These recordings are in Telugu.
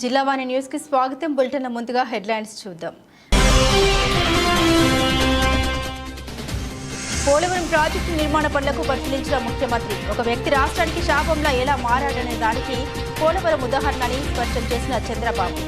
జిల్లావాణి న్యూస్ కి స్వాగతం. బులెటిన్ ముందుగా హెడ్లైన్స్ చూద్దాం. పోలవరం ప్రాజెక్టు నిర్మాణ పనులకు పరిశీలించిన ముఖ్యమంత్రి ఒక వ్యక్తి రాష్ట్రానికి శాపంలా ఎలా మారాడనే దానికి పోలవరం ఉదాహరణని స్పష్టం చేసిన చంద్రబాబు.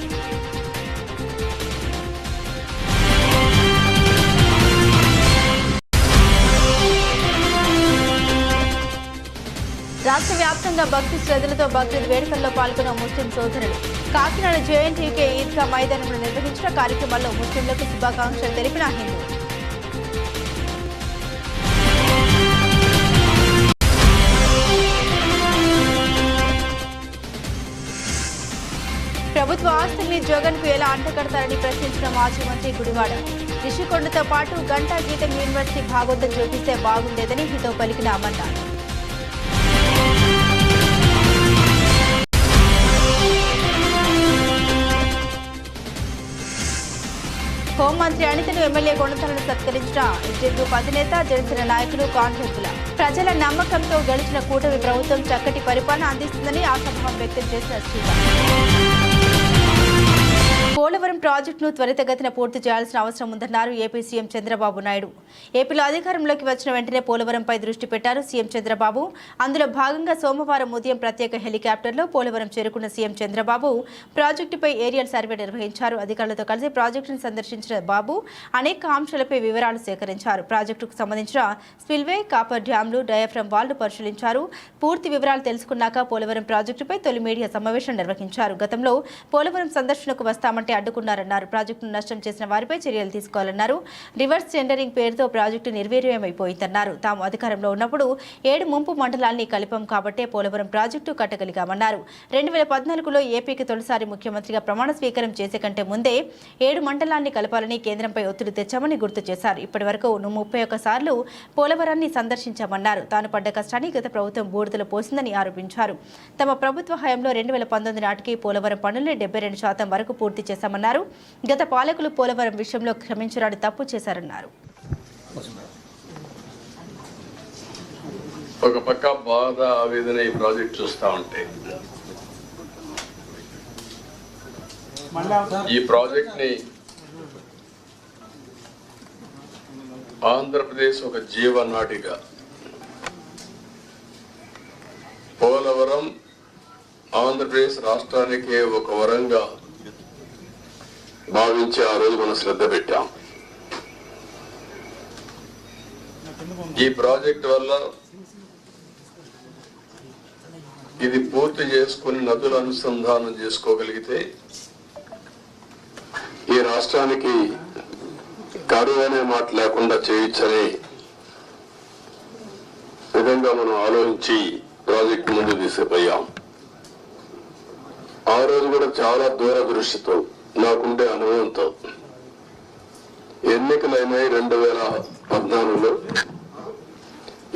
రాష్ట్ర వ్యాప్తంగా భక్తి శ్రద్ధలతో బక్రీద్ వేడుకల్లో పాల్గొన్న ముస్లిం సోదరులు. కాకినాడ జేఎన్టీయూకే ఈద్గా మైదానంలో నిర్వహించిన కార్యక్రమాల్లో ముస్లింలకు శుభాకాంక్షలు తెలిపిన హిందువులు. ప్రభుత్వ ఆస్తుల్ని జగన్ కు ఎలా అంటగడతారని ప్రశ్నించిన మాజీ మంత్రి గుడివాడ. రిషికొండతో పాటు గంటా గీతం యూనివర్సిటీ భాగోతం చూపిస్తే బాగుండేదని హితో పలికిన అమర్నాథ్. హోంమంత్రి అనితను ఎమ్మెల్యే కొనతలను సత్కరించిన ఎస్టీ గ్రూప్ అధినేత జనసేన నాయకులు కాంగ్రెస్ల. ప్రజల నమ్మకంతో గెలిచిన కూటమి ప్రభుత్వం చక్కటి పరిపాలన అందిస్తుందని ఆశాభావం వ్యక్తం చేసిన శ్రీరామ్. పోలవరం ప్రాజెక్టును త్వరితగతిన పూర్తి చేయాల్సిన అవసరం ఉందన్నారు ఏపీ సీఎం చంద్రబాబు నాయుడు. ఏపీలో అధికారంలోకి వచ్చిన వెంటనే పోలవరంపై దృష్టి పెట్టారు సీఎం చంద్రబాబు. అందులో భాగంగా సోమవారం ఉదయం ప్రత్యేక హెలికాప్టర్లో పోలవరం చేరుకున్న సీఎం చంద్రబాబు ప్రాజెక్టుపై ఏరియల్ సర్వే నిర్వహించారు. అధికారులతో కలిసి ప్రాజెక్టును సందర్శించిన బాబు అనేక అంశాలపై వివరాలు సేకరించారు. ప్రాజెక్టుకు సంబంధించిన స్పిల్వే, కాపర్ డ్యాంలు, డయాఫ్రమ్ వాల్ను పరిశీలించారు. పూర్తి వివరాలు తెలుసుకున్నాక పోలవరం ప్రాజెక్టుపై తొలి మీడియా సమావేశం నిర్వహించారు. గతంలో పోలవరం సందర్శనకు వస్తామంటే అడ్డుకున్నారన్నారు. ప్రాజెక్టును నష్టం చేసిన వారిపై చర్యలు తీసుకోవాలన్నారు. రివర్స్ టెండరింగ్ పేరుతో ప్రాజెక్టు నిర్వీర్యమైపోయిందన్నారు. తాము అధికారంలో ఉన్నప్పుడు 7 ముంపు మండలాల్ని కలిపాం కాబట్టే పోలవరం ప్రాజెక్టు కట్టగలిగామన్నారు. 2014లో ఏపీకి తొలిసారి ముఖ్యమంత్రిగా ప్రమాణ స్వీకారం చేసే కంటే ముందే 7 మండలాన్ని కలపాలని కేంద్రంపై ఒత్తిడి తెచ్చామని గుర్తు చేశారు. ఇప్పటి వరకు 31 సార్లు పోలవరాన్ని సందర్శించామన్నారు. తాను పడ్డ కష్టాన్ని గత ప్రభుత్వం బూడిదలో పోసిందని ఆరోపించారు. తమ ప్రభుత్వ హయాంలో 2019 నాటికి పోలవరం పనుల్ని 72% వరకు పూర్తి చేశామన్నారు. గత పాలకులు పోలవరం విషయంలో క్షమించరాని తప్పు చేశారన్నారు. ఒక పక్క బాధ, ఆవేదన ఈ ప్రాజెక్ట్ చూస్తా ఉంటే ఈ ప్రాజెక్ట్ ని ఆంధ్రప్రదేశ్ ఒక జీవనాడిగా, పోలవరం ఆంధ్రప్రదేశ్ రాష్ట్రానికి ఒక వరంగా భావించి ఆ రోజు మనం శ్రద్ధ పెట్టాం. ఈ ప్రాజెక్ట్ వల్ల ఇది పూర్తి చేసుకుని నదుల అనుసంధానం చేసుకోగలిగితే ఈ రాష్ట్రానికి కరువు అనే మాట లేకుండా చేయొచ్చనే విధంగా మనం ఆలోచించి ప్రాజెక్ట్ ముందు తీసుకుపోయాం. ఆ రోజు కూడా చాలా దూరదృష్టితో, నాకుండే అనుభవంతో ఎన్నికలైనాయి. 2014లో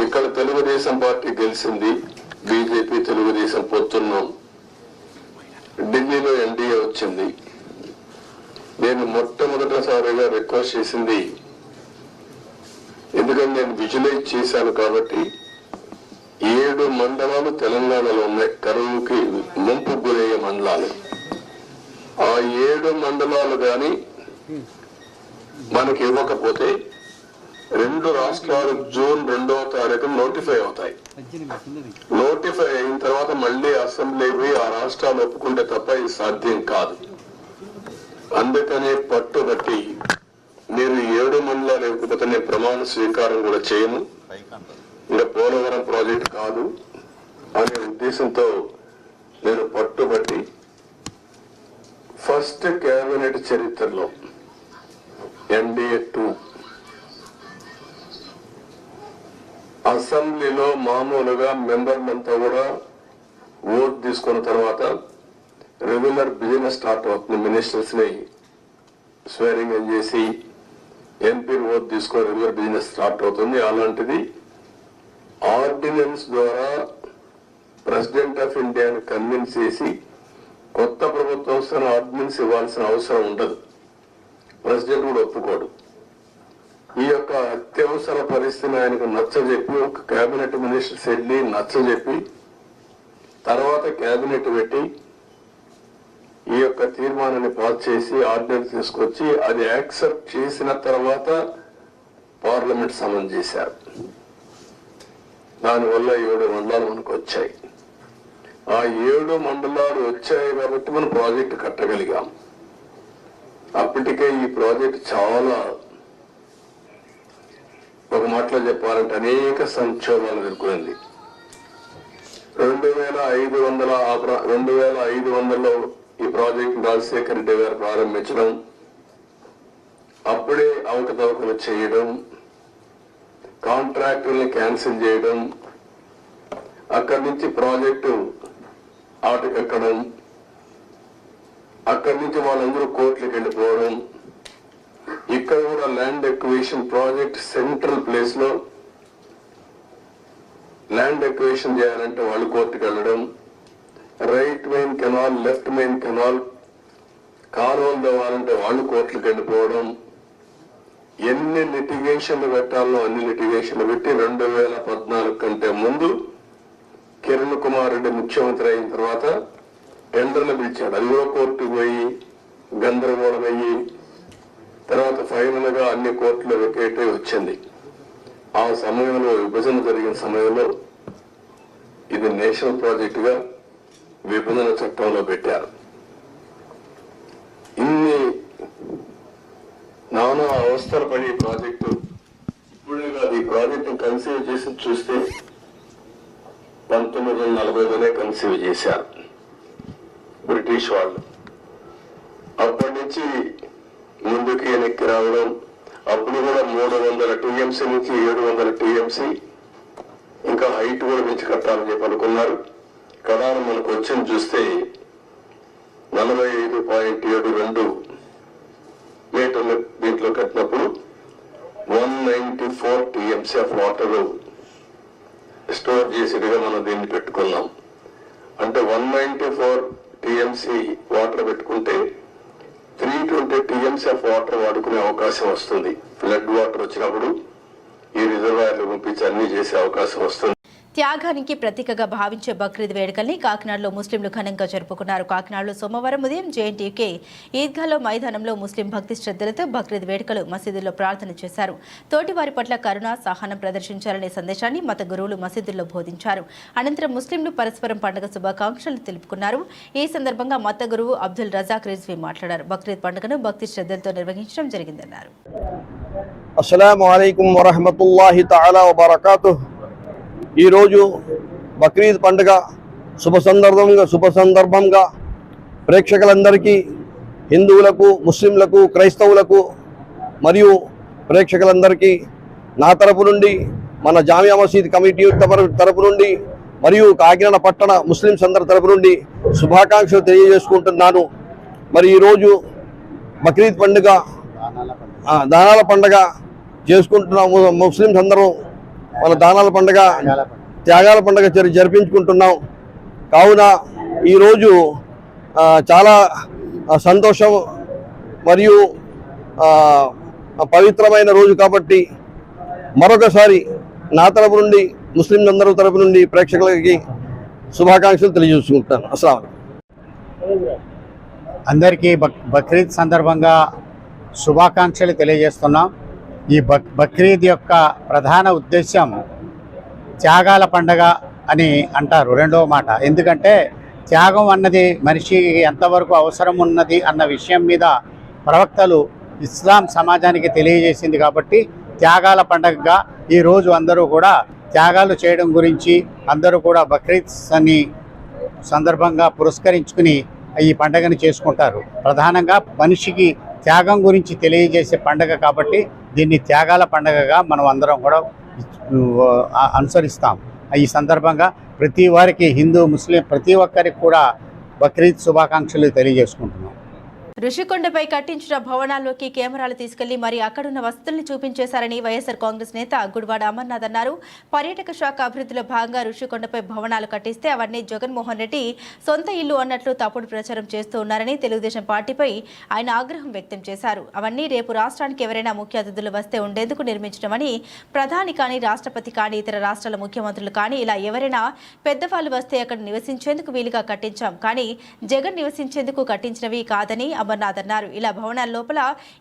ఇక్కడ తెలుగుదేశం పార్టీ గెలిచింది, బీజేపీ తెలుగుదేశం పొత్తున్నాం. ఢిల్లీలో ఎన్డీఏ వచ్చింది. నేను మొట్టమొదటిసారిగా రిక్వెస్ట్ చేసింది, ఎందుకంటే నేను విజువలైజ్ చేశాను కాబట్టి, 7 మండలాలు తెలంగాణలో ఉన్నాయి, కరువుకి ముంపు గురయ్యే మండలాలు. ఆ 7 మండలాలు కానీ మనకి ఇవ్వకపోతే 2 రాష్ట్రాలు జూన్ 2వ తారీఖు నోటిఫై అవుతాయి. నోటిఫై అయిన తర్వాత మళ్ళీ అసెంబ్లీ పోయి ఆ రాష్ట్రాలు ఒప్పుకుంటే తప్ప ఇది సాధ్యం కాదు. అందుకనే పట్టుబట్టి మీరు 7 మండలాలు ఇవ్వకపోతే నేను ప్రమాణ స్వీకారం కూడా చేయను, ఇంకా పోలవరం ప్రాజెక్ట్ కాదు అనే ఉద్దేశంతో నేను పట్టుబట్టి ఫస్ట్ కేబినెట్ చరిత్రలో ఎన్డీఏ 2 అసెంబ్లీలో మామూలుగా మెంబర్లంతా కూడా ఓట్ తీసుకున్న తర్వాత రెగ్యులర్ బిజినెస్ స్టార్ట్ అవుతుంది. మినిస్టర్స్ ని స్వేరింగ్ ఇన్ చేసి ఎంపీ ఓట్ తీసుకొని రెగ్యులర్ బిజినెస్ స్టార్ట్ అవుతుంది. అలాంటిది ఆర్డినెన్స్ ద్వారా ప్రెసిడెంట్ ఆఫ్ ఇండియాని కన్విన్స్ చేసి కొత్త ప్రభుత్వం ఆర్డినెన్స్ ఇవ్వాల్సిన అవసరం ఉండదు. ప్రెసిడెంట్ కూడా ఒప్పుకోడు. ఈ యొక్క అత్యవసర పరిస్థితిని ఆయనకు నచ్చజెప్పి ఒక కేబినెట్ మినిస్టర్స్ వెళ్ళి నచ్చజెప్పి తర్వాత కేబినెట్ పెట్టి ఈ యొక్క తీర్మానాన్ని పాస్ చేసి ఆర్డినెన్స్ తీసుకొచ్చి అది యాక్సెప్ట్ చేసిన తర్వాత పార్లమెంట్ సమన్ చేశారు. దానివల్ల 7 మండలాలు మనకు వచ్చాయి. ఆ 7 మండలాలు వచ్చాయి కాబట్టి మనం ప్రాజెక్టు కట్టగలిగాం. అప్పటికే ఈ ప్రాజెక్ట్ చాలా, ఒక మాటలో చెప్పాలంటే అనేక సంక్షోభాలు ఎదుర్కొంది. 2500లో ఈ ప్రాజెక్ట్ రాజశేఖర రెడ్డి గారు ప్రారంభించడం, అప్పుడే అవకతవకలు చేయడం, కాంట్రాక్టుల్ని క్యాన్సిల్ చేయడం, అక్కడి నుంచి ప్రాజెక్టు ఆటకెక్కడం, అక్కడి నుంచి వాళ్ళందరూ కోర్టులకు వెళ్ళిపోవడం, ఇక్కడ కూడా land acquisition project central place లో ల్యాండ్ ఎక్విజిషన్ చేయాలంటే వాళ్ళు కోర్టుకు వెళ్ళడం, right main canal, left main canal కాలువలు తవ్వాలంటే వాళ్ళు కోర్టులకు వెళ్ళిపోవడం, ఎన్ని లిటిగేషన్లు పెట్టాలో అన్ని లిటిగేషన్లు పెట్టి 2014 కంటే ముందు కిరణ్ కుమార్ రెడ్డి ముఖ్యమంత్రి అయిన తర్వాత టెండర్లు పిలిచాడు. అది కూడా కోర్టుకు పోయి గందరగోళం అయ్యి తర్వాత ఫైనల్ గా అన్ని కోర్టులు వెకేట్ వచ్చింది. ఆ సమయంలో విభజన జరిగిన సమయంలో ఇది నేషనల్ ప్రాజెక్ట్ గా విభజన చట్టంలో పెట్టారు. ఇన్ని నానా అవస్థలు పడి ప్రాజెక్టు ఇప్పుడే కాదు, ఈ ప్రాజెక్టు కన్సీవ్ చేసి చూస్తే 1940లోనే కన్సీవ్ చేశారు బ్రిటిష్ వాళ్ళు. అప్పటి నుంచి ముందుకు వెనక్కి రావడం, అప్పుడు కూడా 300 TMC నుంచి 700 TMC ఇంకా హైట్ కూడా పెంచి కట్టాలని చెప్పి అనుకున్నారు. కదా మనకు వచ్చింది చూస్తే 45.72 మీటర్లు దీంట్లో కట్టినప్పుడు 194 TMC ఆఫ్ వాటర్ స్టోర్ చేసేట్టుగా మనం దీన్ని పెట్టుకున్నాం. అంటే 194 TMC వాటర్ పెట్టుకుంటే 320 TMC ఆఫ్ వాటర్ వాడుకునే అవకాశం వస్తుంది. ఫ్లడ్ వాటర్ వచ్చినప్పుడు ఈ రిజర్వాయర్లు పంపించి అన్ని చేసే అవకాశం వస్తుంది. త్యాగానికి ప్రతీకగా భావించే బక్రీద్ వేడుకల్ని కాకినాడలో ముస్లింలు ఘనంగా జరుపుకున్నారు. కాకినాడలో సోమవారం ఉదయం JNTUK ఈద్గాలో మైదానంలో ముస్లిం భక్తి శ్రద్ధలతో బక్రీద్ వేడుకలు, మసీదుల్లో ప్రార్థన చేశారు. తోటివారి పట్ల కరుణ, సహనం ప్రదర్శించాలనే సందేశాన్ని మత గురువులు మసీదుల్లో బోధించారు. అనంతరం ముస్లింలు పరస్పరం పండుగ శుభాకాంక్షలు తెలుపుకున్నారు. ఈ సందర్భంగా మత గురువు అబ్దుల్ రజాక్ రిజ్వీ మాట్లాడారు. బక్రీద్ పండుగను భక్తి శ్రద్ధలతో నిర్వహించడం జరిగిందన్నారు. అస్సలాము అలైకుం వరహ్మతుల్లాహి తఆలా వబరకాతుహ్. ఈరోజు బక్రీద్ పండుగ శుభ సందర్భంగా ప్రేక్షకులందరికీ, హిందువులకు, ముస్లింలకు, క్రైస్తవులకు మరియు ప్రేక్షకులందరికీ నా తరపు నుండి, మన జామియా మసీద్ కమిటీ తరపు నుండి మరియు కాకినాడ పట్టణ ముస్లింస్ అందరి తరపు నుండి శుభాకాంక్షలు తెలియజేసుకుంటున్నాను. మరి ఈరోజు బక్రీద్ పండుగ, దానాల పండుగ చేసుకుంటున్నాము. ముస్లింస్ అందరం మన దానాల పండుగ, త్యాగాల పండుగ జరిపించుకుంటున్నాం. కావున ఈరోజు చాలా సంతోషం మరియు పవిత్రమైన రోజు కాబట్టి మరొకసారి నా తరపు నుండి, ముస్లింలందరి తరపు నుండి ప్రేక్షకులకి శుభాకాంక్షలు తెలియజేసుకుంటాను. అస్సలాము అలైకుం. అందరికీ బక్రీద్ సందర్భంగా శుభాకాంక్షలు తెలియజేస్తున్నాం. ఈ బక్రీద్ యొక్క ప్రధాన ఉద్దేశం త్యాగాల పండగ అని అంటారు, రెండవ మాట. ఎందుకంటే త్యాగం అన్నది మనిషికి ఎంతవరకు అవసరం ఉన్నది అన్న విషయం మీద ప్రవక్తలు ఇస్లాం సమాజానికి తెలియజేసింది. కాబట్టి త్యాగాల పండగగా ఈరోజు అందరూ కూడా త్యాగాలు చేయడం గురించి అందరూ కూడా బక్రీద్ అని సందర్భంగా పురస్కరించుకుని ఈ పండుగను చేసుకుంటారు. ప్రధానంగా మనిషికి త్యాగం గురించి తెలియజేసే పండుగ కాబట్టి దీన్ని త్యాగాల పండుగగా మనం అందరం కూడా అనుసరిస్తాం. ఈ సందర్భంగా ప్రతి వారికి, హిందూ, ముస్లిం ప్రతి ఒక్కరికి కూడా బక్రీద్ శుభాకాంక్షలు తెలియజేసుకుంటున్నాం. ఋషికొండపై కట్టించిన భవనాల్లోకి కెమెరాలు తీసుకెళ్లి మరి అక్కడున్న వసతుల్ని చూపించేశారని వైఎస్ఆర్ కాంగ్రెస్ నేత గుడివాడ అమర్నాథ్ అన్నారు. పర్యాటక శాఖ అభివృద్ధిలో భాగంగా ఋషికొండపై భవనాలు కట్టిస్తే అవన్నీ జగన్మోహన్ రెడ్డి సొంత ఇల్లు అన్నట్లు తప్పుడు ప్రచారం చేస్తూ ఉన్నారని తెలుగుదేశం పార్టీపై ఆయన ఆగ్రహం వ్యక్తం చేశారు. అవన్నీ రేపు రాష్ట్రానికి ఎవరైనా ముఖ్య అతిథులు వస్తే ఉండేందుకు నిర్మించడమని, ప్రధాని కానీ రాష్ట్రపతి కానీ ఇతర రాష్ట్రాల ముఖ్యమంత్రులు కానీ ఇలా ఎవరైనా పెద్దవాళ్లు వస్తే అక్కడ నివసించేందుకు వీలుగా కట్టించాం, కానీ జగన్ నివసించేందుకు కట్టించినవి కాదని అమర్నాథ్ అన్నారు. ఇలా భవనాల లోపల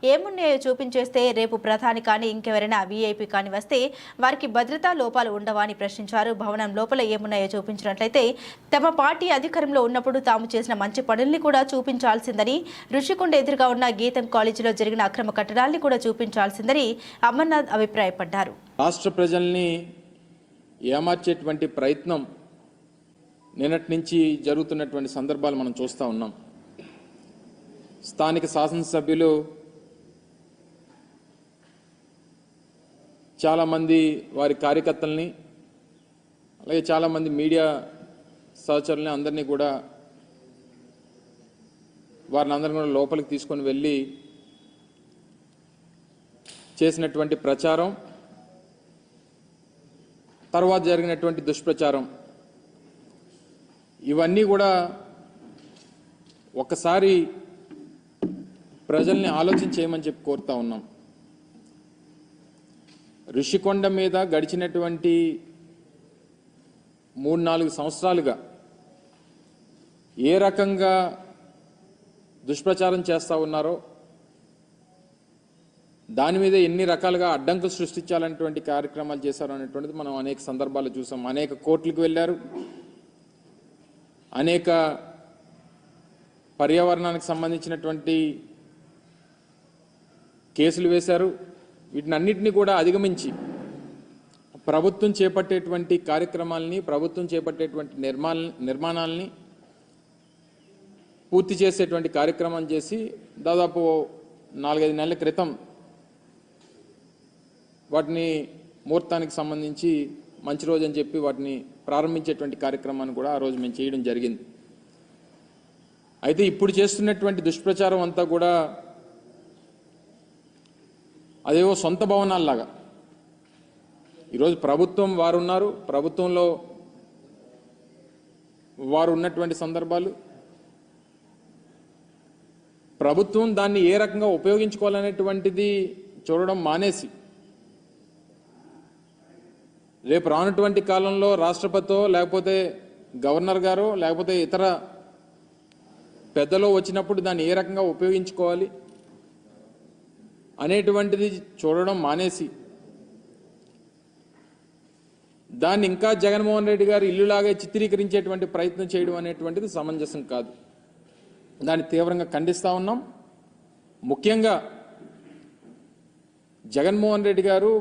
ఏమున్నాయో చూపించేస్తే రేపు ప్రధాని కానీ ఇంకెవరైనా వీఐపీ కానీ వస్తే వారికి భద్రతా లోపాలు ఉండవా అని ప్రశ్నించారు. భవనం లోపల ఏమున్నాయో చూపించినట్లయితే తమ పార్టీ అధికారంలో ఉన్నప్పుడు తాము చేసిన మంచి పనుల్ని కూడా చూపించాల్సిందని, ఋషికొండ ఎదురుగా ఉన్న గీతం కాలేజీలో జరిగిన అక్రమ కట్టడాల్ని కూడా చూపించాల్సిందని అమర్నాథ్ అభిప్రాయపడ్డారు. రాష్ట్ర ప్రజల్ని ఏమార్చేటువంటి ప్రయత్నం నిన్నటి నుంచి జరుగుతున్నటువంటి సందర్భాలు మనం చూస్తూ ఉన్నాం. స్థానిక శాసనసభ్యులు చాలామంది వారి కార్యకర్తల్ని, అలాగే చాలామంది మీడియా సహచరుల్ని అందరినీ కూడా వారిని అందరినీ కూడా లోపలికి తీసుకొని వెళ్ళి చేసినటువంటి ప్రచారం, తర్వాత జరిగినటువంటి దుష్ప్రచారం, ఇవన్నీ కూడా ఒక్కసారి ప్రజల్ని ఆలోచించేయమని చెప్పి కోరుతా ఉన్నాం. ఋషికొండ మీద గడిచినటువంటి 3-4 సంవత్సరాలుగా ఏ రకంగా దుష్ప్రచారం చేస్తూ ఉన్నారో, దాని మీద ఎన్ని రకాలుగా అడ్డంకులు సృష్టించాలనేటువంటి కార్యక్రమాలు చేశారు అనేటువంటిది మనం అనేక సందర్భాలు చూసాం. అనేక కోర్టులకు వెళ్ళారు, అనేక పర్యావరణానికి సంబంధించినటువంటి కేసులు వేశారు. వీటినన్నిటినీ కూడా అధిగమించి ప్రభుత్వం చేపట్టేటువంటి కార్యక్రమాలని, ప్రభుత్వం చేపట్టేటువంటి నిర్మాణాలని పూర్తి చేసేటువంటి కార్యక్రమం చేసి దాదాపు 4-5 నెలల క్రితం వాటిని ముహూర్తానికి సంబంధించి మంచి రోజు అని చెప్పి వాటిని ప్రారంభించేటువంటి కార్యక్రమాన్ని కూడా ఆ రోజు మేము చేయడం జరిగింది. అయితే ఇప్పుడు చేస్తున్నటువంటి దుష్ప్రచారం అంతా కూడా అదేవో సొంత భవనాల్లాగా, ఈరోజు ప్రభుత్వం వారు ఉన్నారు, ప్రభుత్వంలో వారు ఉన్నటువంటి సందర్భాలు, ప్రభుత్వం దాన్ని ఏ రకంగా ఉపయోగించుకోవాలనేటువంటిది చూడడం మానేసి రేపు రానటువంటి కాలంలో రాష్ట్రపతితో లేకపోతే గవర్నర్ గారో లేకపోతే ఇతర పెద్దలో వచ్చినప్పుడు దాన్ని ఏ రకంగా ఉపయోగించుకోవాలి అనేటువంటిది చూడడం మానేసి దాన్ని ఇంకా జగన్మోహన్ రెడ్డి గారు ఇల్లులాగే చిత్రీకరించేటువంటి ప్రయత్నం చేయడం అనేటువంటిది సమంజసం కాదు. దాన్ని తీవ్రంగా ఖండిస్తూ ఉన్నాం. ముఖ్యంగా జగన్మోహన్ రెడ్డి గారు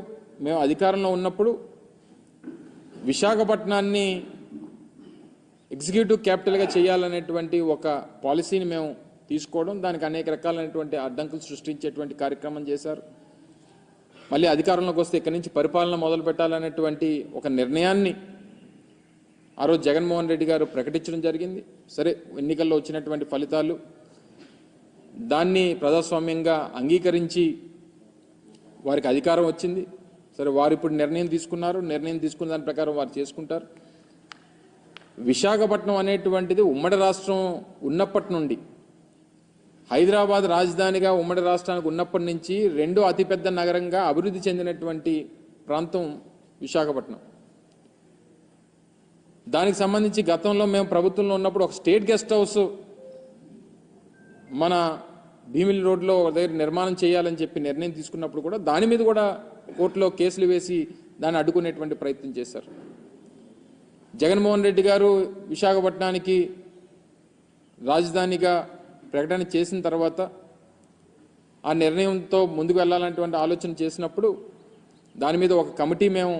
మేము అధికారంలో ఉన్నప్పుడు విశాఖపట్నాన్ని ఎగ్జిక్యూటివ్ క్యాపిటల్గా చేయాలనేటువంటి ఒక పాలసీని మేము తీసుకోవడం, దానికి అనేక రకాలైనటువంటి అడ్డంకులు సృష్టించేటువంటి కార్యక్రమం చేశారు. మళ్ళీ అధికారంలోకి వస్తే ఇక్కడి నుంచి పరిపాలన మొదలు పెట్టాలనేటువంటి ఒక నిర్ణయాన్ని ఆ రోజు జగన్మోహన్ రెడ్డి గారు ప్రకటించడం జరిగింది. సరే, ఎన్నికల్లో వచ్చినటువంటి ఫలితాలు దాన్ని ప్రజాస్వామ్యంగా అంగీకరించి వారికి అధికారం వచ్చింది. సరే, వారు ఇప్పుడు నిర్ణయం తీసుకున్నారు, నిర్ణయం తీసుకున్న దాని ప్రకారం వారు చేసుకుంటారు. విశాఖపట్నం అనేటువంటిది ఉమ్మడి రాష్ట్రం ఉన్నప్పటి నుండి, హైదరాబాద్ రాజధానిగా ఉమ్మడి రాష్ట్రానికి ఉన్నప్పటి నుంచి రెండో అతిపెద్ద నగరంగా అభివృద్ధి చెందినటువంటి ప్రాంతం విశాఖపట్నం. దానికి సంబంధించి గతంలో మేము ప్రభుత్వంలో ఉన్నప్పుడు ఒక స్టేట్ గెస్ట్ హౌస్ మన భీమిలి రోడ్లో దగ్గర నిర్మాణం చేయాలని చెప్పి నిర్ణయం తీసుకున్నప్పుడు కూడా దాని మీద కూడా కోర్టులో కేసులు వేసి దాన్ని అడ్డుకునేటువంటి ప్రయత్నం చేశారు. జగన్మోహన్ రెడ్డి గారు విశాఖపట్నానికి రాజధానిగా ప్రకటన చేసిన తర్వాత ఆ నిర్ణయంతో ముందుకు వెళ్ళాలనేటువంటి ఆలోచన చేసినప్పుడు దాని మీద ఒక కమిటీ మేము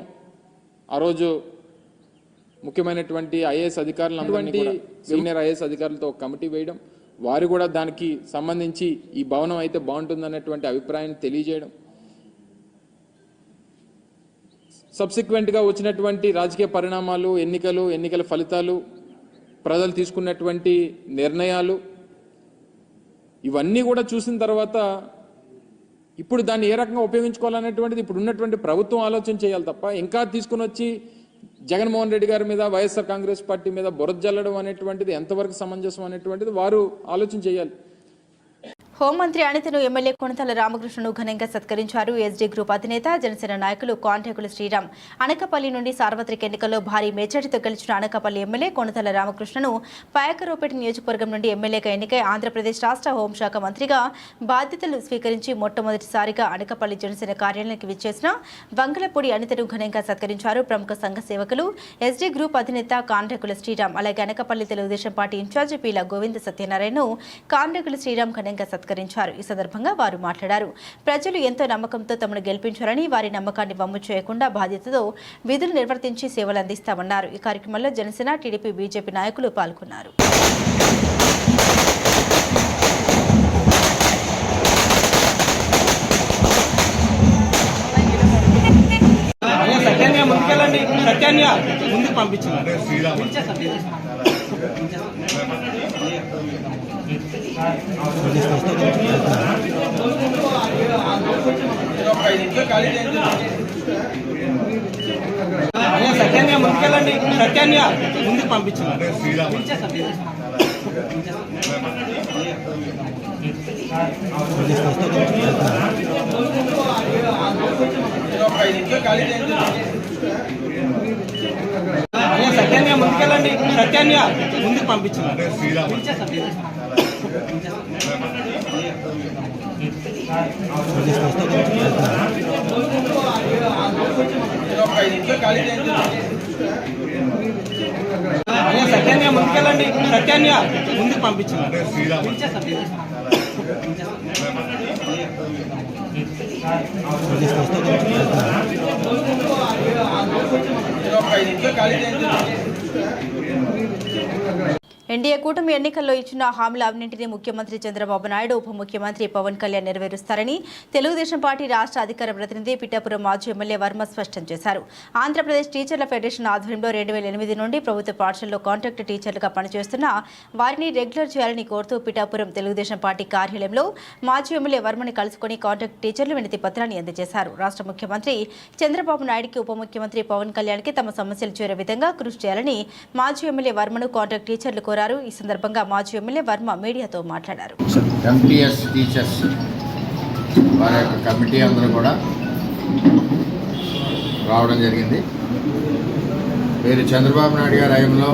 ఆ రోజు ముఖ్యమైనటువంటి ఐఏఎస్ అధికారులందరినీ, సీనియర్ ఐఏఎస్ అధికారులతో ఒక కమిటీ వేయడం, వారు కూడా దానికి సంబంధించి ఈ భవనం అయితే బాగుంటుందన్నటువంటి అభిప్రాయాన్ని తెలియజేయడం, సబ్సిక్వెంట్గా వచ్చినటువంటి రాజకీయ పరిణామాలు, ఎన్నికల ఫలితాలు, ప్రజలు తీసుకున్నటువంటి నిర్ణయాలు, ఇవన్నీ కూడా చూసిన తర్వాత ఇప్పుడు దాన్ని ఏ రకంగా ఉపయోగించుకోవాలనేటువంటిది ఇప్పుడు ఉన్నటువంటి ప్రభుత్వం ఆలోచన చేయాలి తప్ప ఇంకా తీసుకుని వచ్చి జగన్మోహన్ రెడ్డి గారి మీద వైఎస్ఆర్ కాంగ్రెస్ పార్టీ మీద బురద జల్లడం అనేటువంటిది ఎంతవరకు సమంజసం అనేటువంటిది వారు ఆలోచన చేయాలి. హోంమంత్రి అనితను ఎమ్మెల్యే కొనతల రామకృష్ణను ఘనంగా సత్కరించారు. ఎస్డీ గ్రూప్ అధినేత జనసేన నాయకులు కాంటేకుల శ్రీరామ్. అనకాపల్లి నుండి సార్వత్రిక ఎన్నికల్లో భారీ మెజార్టీతో గెలిచిన అనకాపల్లి ఎమ్మెల్యే కొనతల రామకృష్ణను పాయకరావుపేట నియోజకవర్గం నుండి ఎమ్మెల్యేగా ఎన్నికై ఆంధ్రప్రదేశ్ రాష్ట్ర హోంశాఖ మంత్రిగా బాధ్యతలు స్వీకరించి మొట్టమొదటిసారిగా అనకాపల్లి జనసేన కార్యాలయానికి విచ్చేసిన వంగలపూడి అనితను ఘనంగా సత్కరించారు. ప్రముఖ సంఘ సేవకులు ఎస్డీ గ్రూప్ అధినేత కాంటేకుల శ్రీరామ్, అలాగే అనకాపల్లి తెలుగుదేశం పార్టీ ఇన్ఛార్జి పీల గోవింద సత్యనారాయణను కాంటేకుల శ్రీరామ్ ఘనంగా సత్కరించారు. ఈ సందర్భంగా వారు మాట్లాడారు. ప్రజలు ఎంతో నమ్మకంతో తమను గెలిపించారని, వారి నమ్మకాన్ని వమ్ము చేయకుండా బాధ్యతతో విధులు నిర్వర్తించి సేవలు అందిస్తామన్నారు. ఈ కార్యక్రమంలో జనసేన, టీడీపీ, బీజేపీ నాయకులు పాల్గొన్నారు. సత్యాన్ని ముందుకు పంపించారు. సత్యాన్ని ముందుకెళ్ళండి. సత్యాన్ని ముందుకు పంపించారు. సత్యాన్ని ముందుకెళ్ళండి. సత్యాన్ని ముందుకు పంపించారు. సత్యాన్ని ముందుకెళ్ళండి. సత్యాన్ని ముందుకు పంపించారు. ఎన్డీఏ కూటమి ఎన్నికల్లో ఇచ్చిన హామీల అన్నింటినీ ముఖ్యమంత్రి చంద్రబాబు నాయుడు, ఉప ముఖ్యమంత్రి పవన్ కళ్యాణ్ నెరవేరుస్తారని తెలుగుదేశం పార్టీ రాష్ట్ర అధికార ప్రతినిధి పిఠాపురం మాజీ ఎమ్మెల్యే వర్మ స్పష్టం చేశారు. ఆంధ్రప్రదేశ్ టీచర్ల ఫెడరేషన్ ఆధ్వర్యంలో 2008 నుండి ప్రభుత్వ పాఠశాలలో కాంట్రాక్ట్ టీచర్లుగా పనిచేస్తున్న వారిని రెగ్యులర్ చేయాలని కోరుతూ పిఠాపురం తెలుగుదేశం పార్టీ కార్యాలయంలో మాజీ ఎమ్మెల్యే వర్మని కలుసుకుని కాంట్రాక్ట్ టీచర్లు వినతి పత్రాన్ని అందజేశారు. రాష్ట్ర ముఖ్యమంత్రి చంద్రబాబు నాయుడుకి, ఉప ముఖ్యమంత్రి పవన్ కళ్యాణ్కి తమ సమస్యలు చేరే విధంగా కృషి చేయాలని మాజీ ఎమ్మెల్యే వర్మను కాంట్రాక్ట్ టీచర్లు కోరారు. ఈ సందర్భంగా మాజీ ఎమ్మెల్యే వర్మ మీడియాతో మాట్లాడారు. ఎంటీఎస్ టీచర్స్ వారి యొక్క కమిటీ అందరూ కూడా రావడం జరిగింది. వీరు చంద్రబాబు నాయుడు గారి హయాంలో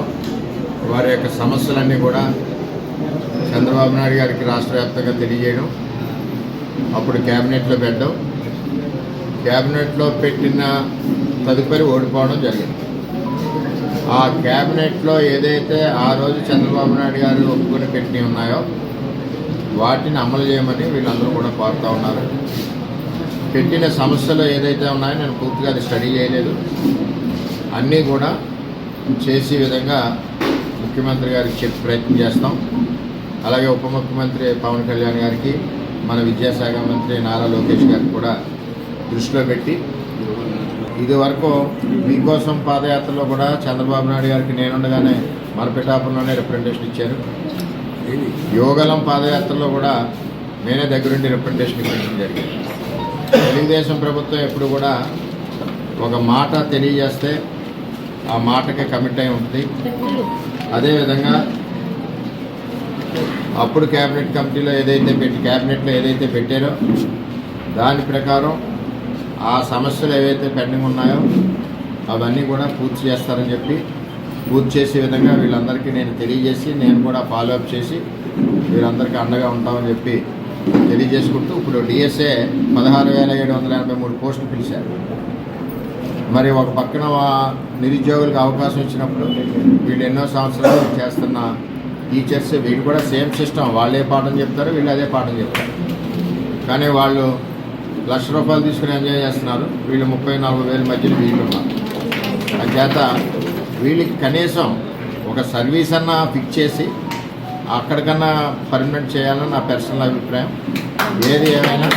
వారి యొక్క సమస్యలన్నీ కూడా చంద్రబాబు నాయుడు గారికి రాష్ట్ర వ్యాప్తంగా తెలియజేయడం, అప్పుడు క్యాబినెట్లో పెట్టడం, క్యాబినెట్లో పెట్టిన తదుపరి ఓడిపోవడం జరిగింది. ఆ క్యాబినెట్లో ఏదైతే ఆ రోజు చంద్రబాబు నాయుడు గారు ఒప్పుకొని పెట్టినవి ఉన్నాయో వాటిని అమలు చేయమని వీళ్ళందరూ కూడా కోరుతూ ఉన్నారు. పెట్టిన సమస్యలు ఏదైతే ఉన్నాయో నేను పూర్తిగా అది స్టడీ చేయలేదు, అన్నీ కూడా చేసే విధంగా ముఖ్యమంత్రి గారికి చెప్పి ప్రయత్నం చేస్తాం. అలాగే ఉప ముఖ్యమంత్రి పవన్ కళ్యాణ్ గారికి, మన విద్యాశాఖ మంత్రి నారా లోకేష్ గారికి కూడా దృష్టిలో పెట్టి, ఇది వరకు మీకోసం పాదయాత్రలో కూడా చంద్రబాబు నాయుడు గారికి నేనుండగానే మన పిఠాపురంలోనే రిప్రజెంటేషన్ ఇచ్చారు. యోగలం పాదయాత్రలో కూడా నేనే దగ్గరుండి రిప్రజెంటేషన్ ఇవ్వడం జరిగింది. తెలుగుదేశం ప్రభుత్వం ఎప్పుడు కూడా ఒక మాట తెలియజేస్తే ఆ మాటకి కమిట్ అయి ఉంటుంది. అదేవిధంగా అప్పుడు క్యాబినెట్ కమిటీలో క్యాబినెట్లో ఏదైతే పెట్టారో దాని ప్రకారం ఆ సమస్యలు ఏవైతే పెండింగ్ ఉన్నాయో అవన్నీ కూడా పూర్తి చేస్తారని చెప్పి, పూర్తి చేసే విధంగా వీళ్ళందరికీ నేను తెలియజేసి, నేను కూడా ఫాలోఅప్ చేసి వీళ్ళందరికీ అండగా ఉంటామని చెప్పి తెలియజేసుకుంటూ, ఇప్పుడు డిఎస్ఏ 16,783 పోస్టులు పిలిచారు. మరి ఒక పక్కన నిరుద్యోగులకు అవకాశం ఇచ్చినప్పుడు వీళ్ళు ఎన్నో సంవత్సరాలు చేస్తున్న టీచర్స్ వీళ్ళు కూడా సేమ్ సిస్టమ్, వాళ్ళే పాఠం చెప్తారు, వీళ్ళు అదే పాఠం చెప్తారు. కానీ వాళ్ళు ₹1,00,000 తీసుకుని ఎంజాయ్ చేస్తున్నారు, వీళ్ళు 34,000 మధ్యలో వీళ్ళు ఉన్నారు. అంచేత వీళ్ళకి కనీసం ఒక సర్వీస్ అన్నా ఫిక్స్ చేసి అక్కడికన్నా పర్మనెంట్ చేయాలని నా పర్సనల్ అభిప్రాయం. ఏది ఏమైనా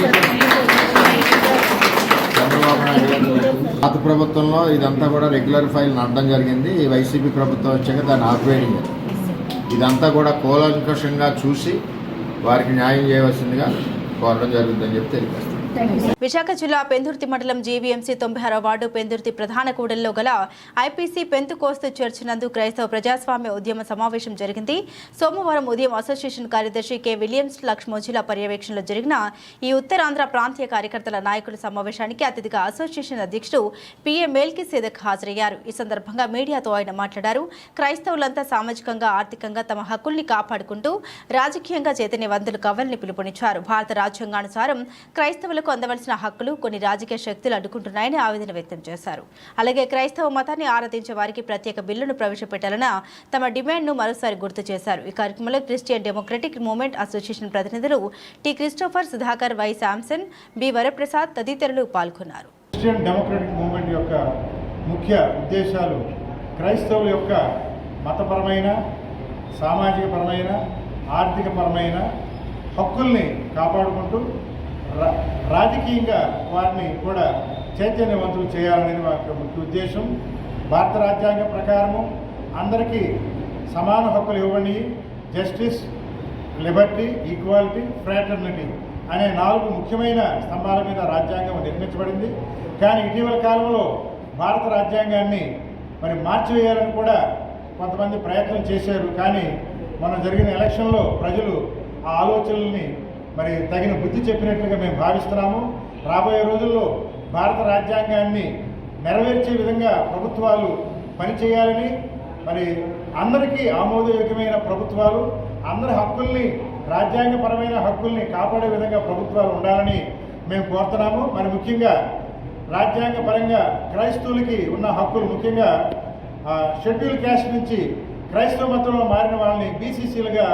చంద్రబాబు నాయుడు గారు పాత ప్రభుత్వంలో ఇదంతా కూడా రెగ్యులర్ ఫైల్ నడడం జరిగింది. ఈ వైసీపీ ప్రభుత్వం వచ్చాక దాన్ని ఆపేయడం. ఇదంతా కూడా కూలంకషంగా చూసి వారికి న్యాయం చేయవలసిందిగా కోరడం జరుగుతుందని చెప్పి తెలియజేస్తాను. విశాఖ జిల్లా పెందుర్తి మండలం జీవీఎంసీ 96వ వార్డు పెందుర్తి ప్రధాన కూడలిలో గల ఐపీసీ పెంతుకోస్తు చర్చ్ నందు క్రైస్తవ ప్రజాస్వామ్య ఉద్యమ సమావేశం జరిగింది. సోమవారం ఉదయం అసోసియేషన్ కార్యదర్శి కె విలియమ్స్ లక్ష్మోజిల పర్యవేక్షణలో జరిగిన ఈ ఉత్తరాంధ్ర ప్రాంతీయ కార్యకర్తల నాయకుల సమావేశానికి అతిథిగా అసోసియేషన్ అధ్యక్షుడు పిఏ మేల్కి సేదక్ హాజరయ్యారు. ఈ సందర్భంగా మీడియాతో ఆయన మాట్లాడారు. క్రైస్తవులంతా సామాజికంగా ఆర్థికంగా తమ హక్కుల్ని కాపాడుకుంటూ రాజకీయంగా చైతన్యవంతులు కావాలని పిలుపునిచ్చారు. భారత రాజ్యాంగానుసారం క్రైస్తవులకు అందవలసిన హక్కులు కొన్ని రాజకీయ శక్తులు అడ్డుకుంటున్నాయని ఆవేదన వ్యక్తం చేశారు. అలాగే క్రైస్తవ మతాన్ని ఆరాధించే వారికి ప్రత్యేక బిల్లును ప్రవేశపెట్టాలన్న తమ డిమాండ్ను మరోసారి గుర్తు చేశారు. ఈ కార్యక్రమంలో క్రిస్టియన్ డెమోక్రటిక్ మూవ్మెంట్ అసోసియేషన్ ప్రతినిధులు T Christopher, Sudhakar, Y Samson, B Varaprasad తదితరులు పాల్గొన్నారు. క్రిస్టియన్ డెమోక్రటిక్ మూవ్మెంట్ యొక్క ముఖ్య ఉద్దేశాలు క్రైస్తవుల యొక్క మతపరమైన, సామాజికపరమైన, ఆర్థికపరమైన హక్కుల్ని కాపాడుకుంటూ రాజకీయంగా వారిని కూడా చైతన్యవంతులు చేయాలనేది మా యొక్క ముఖ్య ఉద్దేశం. భారత రాజ్యాంగం ప్రకారము అందరికీ సమాన హక్కులు ఇవ్వండి, జస్టిస్, లిబర్టీ, ఈక్వాలిటీ, ఫ్రాటర్నిటీ అనే 4 ముఖ్యమైన స్తంభాల మీద రాజ్యాంగం నిర్మించబడింది. కానీ ఇటీవల కాలంలో భారత రాజ్యాంగాన్ని మార్చివేయాలని కూడా కొంతమంది ప్రయత్నం చేశారు. కానీ మొన్న జరిగిన ఎలక్షన్లో ప్రజలు ఆ ఆలోచనల్ని తగిన బుద్ధి చెప్పినట్లుగా మేము భావిస్తున్నాము. రాబోయే రోజుల్లో భారత రాజ్యాంగాన్ని నెరవేర్చే విధంగా ప్రభుత్వాలు పనిచేయాలని, అందరికీ ఆమోదయోగ్యమైన ప్రభుత్వాలు, అందరి హక్కుల్ని, రాజ్యాంగపరమైన హక్కుల్ని కాపాడే విధంగా ప్రభుత్వాలు ఉండాలని మేము కోరుతున్నాము. ముఖ్యంగా రాజ్యాంగపరంగా క్రైస్తవులకి ఉన్న హక్కులు, ముఖ్యంగా షెడ్యూల్ క్యాస్ట్ నుంచి క్రైస్తవ మతంలో మారిన వాళ్ళని బీసీసీలుగా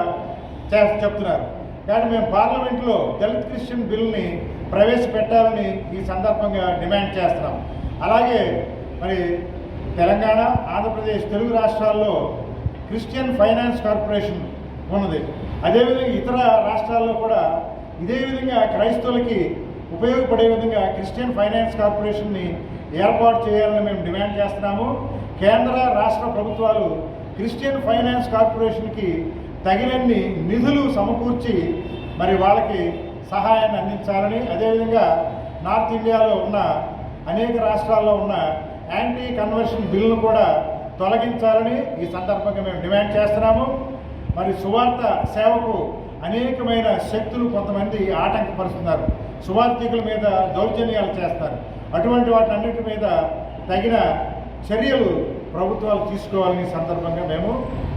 చెప్తున్నారు. కానీ మేము పార్లమెంట్లో దళిత్ క్రిస్టియన్ బిల్ని ప్రవేశపెట్టాలని ఈ సందర్భంగా డిమాండ్ చేస్తున్నాం. అలాగే తెలంగాణ, ఆంధ్రప్రదేశ్, తెలుగు రాష్ట్రాల్లో క్రిస్టియన్ ఫైనాన్స్ కార్పొరేషన్ ఉన్నది. అదేవిధంగా ఇతర రాష్ట్రాల్లో కూడా ఇదే విధంగా క్రైస్తవులకి ఉపయోగపడే విధంగా క్రిస్టియన్ ఫైనాన్స్ కార్పొరేషన్ని ఏర్పాటు చేయాలని మేము డిమాండ్ చేస్తున్నాము. కేంద్ర, రాష్ట్ర ప్రభుత్వాలు క్రిస్టియన్ ఫైనాన్స్ కార్పొరేషన్కి తగినన్ని నిధులు సమకూర్చి వాళ్ళకి సహాయాన్ని అందించాలని, అదేవిధంగా నార్త్ ఇండియాలో ఉన్న అనేక రాష్ట్రాల్లో ఉన్న యాంటీ కన్వర్షన్ బిల్లును కూడా తొలగించాలని ఈ సందర్భంగా మేము డిమాండ్ చేస్తున్నాము. సువార్త సేవకు అనేకమైన శక్తులు కొంతమంది ఆటంకపరుస్తున్నారు, సువార్థికుల మీద దౌర్జన్యాలు చేస్తారు. అటువంటి వాటన్నిటి మీద తగిన చర్యలు ప్రభుత్వాలు తీసుకోవాలని సందర్భంగా మేము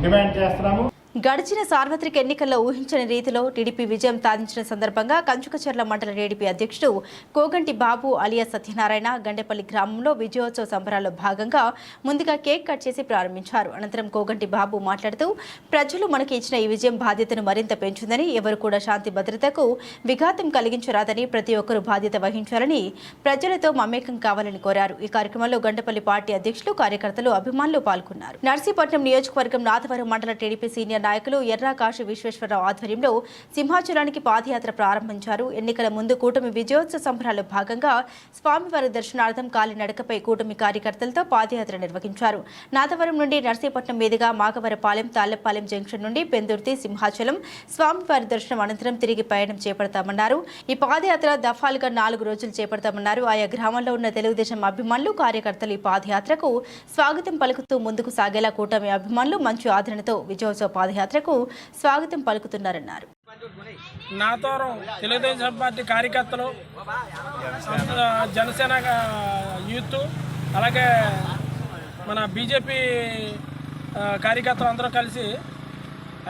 డిమాండ్ చేస్తున్నాము. గడిచిన సార్వత్రిక ఎన్నికల్లో ఊహించని రీతిలో టీడీపీ విజయం సాధించిన సందర్భంగా కంచుకచర్ల మండల టీడీపీ అధ్యక్షుడు కోగంటి బాబు అలియా సత్యనారాయణ గండేపల్లి గ్రామంలో విజయోత్సవ సంబరాల్లో భాగంగా ముందుగా కేక్ కట్ చేసి ప్రారంభించారు. అనంతరం కోగంటి బాబు మాట్లాడుతూ ప్రజలు మనకి ఇచ్చిన ఈ విజయం బాధ్యతను మరింత పెంచుందని, ఎవరు కూడా శాంతి భద్రతకు విఘాతం కలిగించరాదని, ప్రతి ఒక్కరూ బాధ్యత వహించాలని, ప్రజలతో మమేకం కావాలని కోరారు. ఈ కార్యక్రమంలో గండేపల్లి పార్టీ అధ్యక్షులు, కార్యకర్తలు, అభిమానులు పాల్గొన్నారు. నర్సీపట్నం నియోజకవర్గం నాథవరం మండల టీడీపీ సీనియర్ నాయకులు ఎర్రా కాశీ విశ్వేశ్వరరావు ఆధ్వర్యంలో సింహాచలానికి పాదయాత్ర ప్రారంభించారు. ఎన్నికల ముందు కూటమి విజయోత్సవ సంబరాల్లో భాగంగా స్వామివారి దర్శనార్థం కాలినడకపై కూటమి కార్యకర్తలతో పాదయాత్ర నిర్వహించారు. నాథవరం నుండి నర్సీపట్నం మీదుగా మాగవరపాలెం, తాళ్లపాలెం జంక్షన్ నుండి పెందుర్తి, సింహాచలం స్వామివారి దర్శనం అనంతరం తిరిగి పయనం చేపడతామన్నారు. ఈ పాదయాత్ర దఫాలుగా 4 రోజులు చేపడతామన్నారు. ఆయా గ్రామాల్లో ఉన్న తెలుగుదేశం అభిమానులు, కార్యకర్తలు ఈ పాదయాత్రకు స్వాగతం పలుకుతూ ముందుకు సాగేలా కూటమి అభిమానులు మంచి ఆదరణతో విజయోత్సవ పాదయాత్రకు స్వాగతం పలుకుతున్నారన్నారు. నాతోరం తెలుగుదేశం పార్టీ కార్యకర్తలు, జనసేన యూత్, అలాగే మన బీజేపీ కార్యకర్తలు అందరూ కలిసి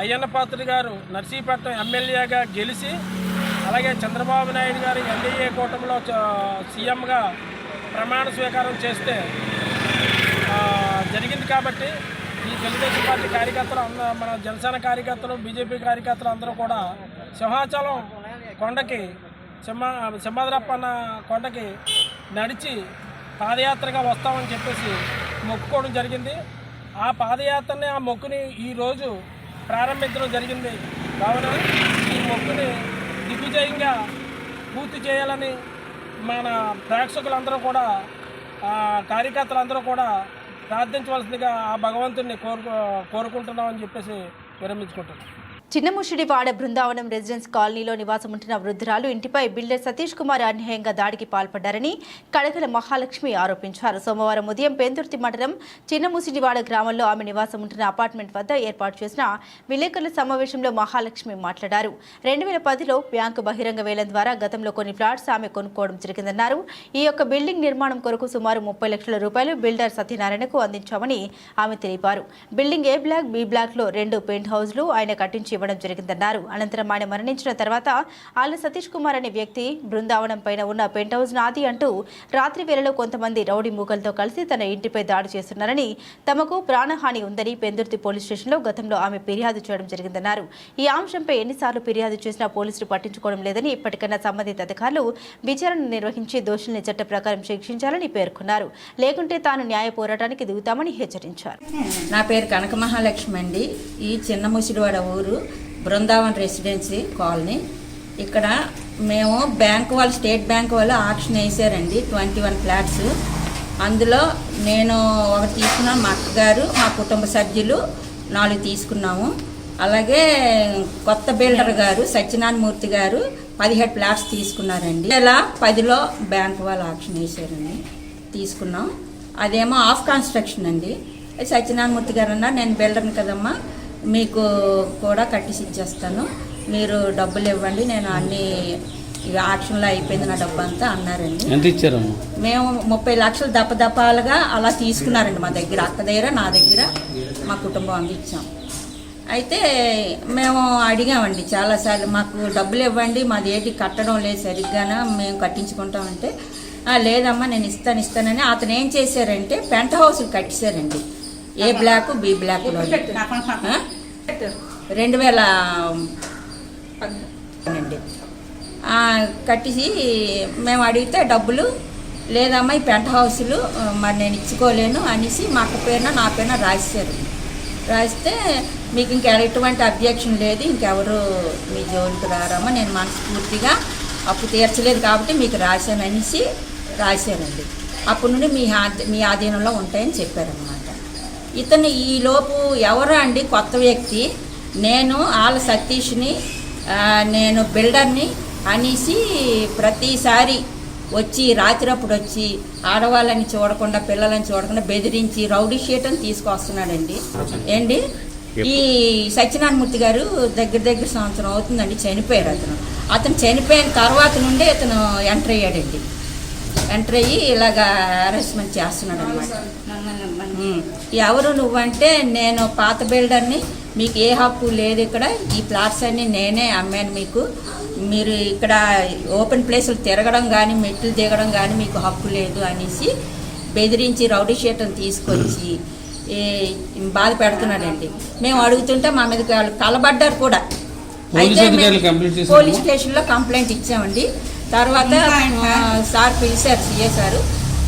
అయ్యన్న పాత్రుడు గారు నర్సీపట్నం ఎమ్మెల్యేగా గెలిచి, అలాగే చంద్రబాబు నాయుడు గారు ఎన్డీఏ కూటమిలో సీఎంగా ప్రమాణ స్వీకారం చేస్తే జరిగింది. కాబట్టి ఈ తెలుగుదేశం పార్టీ కార్యకర్తలు, మన జనసేన కార్యకర్తలు, బీజేపీ కార్యకర్తలు అందరూ కూడా సింహాచలం కొండకి, సింహాద్రప్పన్న కొండకి నడిచి పాదయాత్రగా వస్తామని చెప్పేసి మొక్కుకోవడం జరిగింది. ఆ పాదయాత్రని, ఆ మొక్కుని ఈరోజు ప్రారంభించడం జరిగింది. కావున ఈ మొక్కుని దిగ్విజయంగా పూర్తి చేయాలని మన ప్రేక్షకులందరూ కూడా, కార్యకర్తలందరూ కూడా ప్రార్థించవలసిందిగా ఆ భగవంతుడిని కోరుకుంటున్నామని చెప్పేసి విరమించుకుంటున్నాం. చిన్నముషిడివాడ బృందావనం రెసిడెన్స్ కాలనీలో నివాసం ఉంటున్న వృద్ధురాలు ఇంటిపై బిల్డర్ సతీష్ కుమార్ అన్యాయంగా దాడికి పాల్పడ్డారని కడగల మహాలక్ష్మి ఆరోపించారు. సోమవారం ఉదయం పెందుర్తి మండలం చిన్నముషిడివాడ గ్రామంలో ఆమె నివాసం ఉంటున్న అపార్ట్మెంట్ వద్ద ఏర్పాటు చేసిన విలేకరుల సమావేశంలో మహాలక్ష్మి మాట్లాడారు. 2010లో బ్యాంకు బహిరంగ వేలం ద్వారా గతంలో కొన్ని ఫ్లాట్స్ ఆమె కొనుక్కోవడం జరిగిందన్నారు. ఈ యొక్క బిల్డింగ్ నిర్మాణం కొరకు సుమారు 30 లక్షల రూపాయలు బిల్డర్ సత్యనారాయణకు అందించామని ఆమె తెలిపారు. బిల్డింగ్ ఏ బ్లాక్, బి బ్లాక్ లో 2 పెంట్ హౌస్లు ఆయన కట్టించి ఇవ్వడం జరిగిందన్నారు. అనంతరం ఆయన మరణించిన తర్వాత ఆళ్ల సతీష్ కుమార్ అనే వ్యక్తి బృందావనం పైన ఉన్న పెంట్ హౌస్ నాది అంటూ రాత్రి వేళలో కొంతమంది రౌడీ మూకలతో కలిసి తన ఇంటిపై దాడి చేస్తున్నారని, తమకు ప్రాణహాని ఉందని పెందుర్తి పోలీస్ స్టేషన్లో గతంలో ఆమె ఫిర్యాదు చేయడం జరిగిందన్నారు. ఈ అంశంపై ఎన్నిసార్లు ఫిర్యాదు చేసినా పోలీసులు పట్టించుకోవడం లేదని, ఇప్పటికైనా సంబంధిత అధికారులు విచారణ నిర్వహించి దోషుల్ని చట్ట ప్రకారం శిక్షించాలని పేర్కొన్నారు. లేకుంటే తాను న్యాయ పోరాటానికి దిగుతామని హెచ్చరించారు. నా పేరు కనక మహాలక్ష్మి అండి. ఈ చిన్నముసిడివాడ ఊరు బృందావన్ రెసిడెన్సీ కాలనీ. ఇక్కడ మేము బ్యాంకు వాళ్ళు, స్టేట్ బ్యాంక్ వాళ్ళు ఆక్షన్ వేసారండి 21 ఫ్లాట్స్. అందులో నేను ఒకటి తీసుకున్నాను, మా అక్కగారు, మా కుటుంబ సభ్యులు 4 తీసుకున్నాము. అలాగే కొత్త బిల్డర్ గారు సత్యనారాయణమూర్తి గారు 17 ఫ్లాట్స్ తీసుకున్నారండి. 2010లో బ్యాంకు వాళ్ళు ఆక్షన్ వేసారండి, తీసుకున్నాం. అదేమో ఆఫ్ కన్స్ట్రక్షన్ అండి. సత్యనారాయణమూర్తి గారు అన్నారు, నేను బిల్డర్ని కదమ్మా, మీకు కూడా కట్టిసి ఇచ్చేస్తాను, మీరు డబ్బులు ఇవ్వండి, నేను అన్ని ఆక్షన్లో అయిపోయింది నా డబ్బు అంతా అన్నారండి. ఎంత ఇచ్చారమ్మా? మేము 30 లక్షలు దప్పదప్పాలుగా అలా తీసుకున్నారండి మా దగ్గర, అక్క దగ్గర, నా దగ్గర, మా కుటుంబం అందించాం. అయితే మేము అడిగామండి చాలాసార్లు, మాకు డబ్బులు ఇవ్వండి, మాది ఏంటి కట్టడం లేదు సరిగ్గానే, మేము కట్టించుకుంటామంటే లేదమ్మా నేను ఇస్తానని అతను ఏం చేశారంటే పెంట్ హౌస్లు కట్టిశారండి. ఏ బ్లాక్, బి బ్లాక్లో 2000 అండి కట్టిసి మేము అడిగితే డబ్బులు లేదమ్మా ఈ పెంట్ హౌస్లు మరి నేను ఇచ్చుకోలేను అనేసి మా అక్క పేరున నా పేరున రాశారు. రాస్తే మీకు ఇంకా ఎటువంటి అబ్జెక్షన్ లేదు, ఇంకెవరు మీ జోలికి రారమ్మా, నేను మనస్ఫూర్తిగా అప్పు తీర్చలేదు కాబట్టి మీకు రాశాను అనేసి రాశారండి. అప్పటి నుండి మీ ఆధీనంలో ఉంటాయని చెప్పారనమాట. ఇతను ఈలోపు ఎవరు అండి కొత్త వ్యక్తి, నేను ఆళ్ళ సతీష్ని, నేను బిల్డర్ని అనేసి ప్రతిసారి వచ్చి రాత్రప్పుడు వచ్చి ఆడవాళ్ళని చూడకుండా, పిల్లలని చూడకుండా బెదిరించి రౌడీ షీట్ని తీసుకొస్తున్నాడండి. ఏంటి ఈ సత్యనారాయణమూర్తి గారు దగ్గర సంవత్సరం అవుతుందండి చనిపోయారు. అతను చనిపోయిన తర్వాత నుండే ఇతను ఎంటర్ అయ్యాడండి. ఎంటర్ అయ్యి ఇలాగా హెరాస్మెంట్ చేస్తున్నాడు అనమాట. ఎవరు నువ్వంటే, నేను పాత బిల్డర్ని, మీకు ఏ హక్కు లేదు, ఇక్కడ ఈ ప్లాట్స్ అన్నీ నేనే అమ్మాను మీకు, మీరు ఇక్కడ ఓపెన్ ప్లేసులు తిరగడం కానీ మెట్లు దిగడం కానీ మీకు హక్కు లేదు అనేసి బెదిరించి రౌడీ షీట్ని తీసుకొచ్చి బాధ పెడుతున్నాడండి. మేము అడుగుతుంటే మా మీద కలబడ్డారు కూడా. అయితే పోలీస్ స్టేషన్లో కంప్లైంట్ ఇచ్చామండి. తర్వాత సార్ పిలిచారు, సిఏ సారు,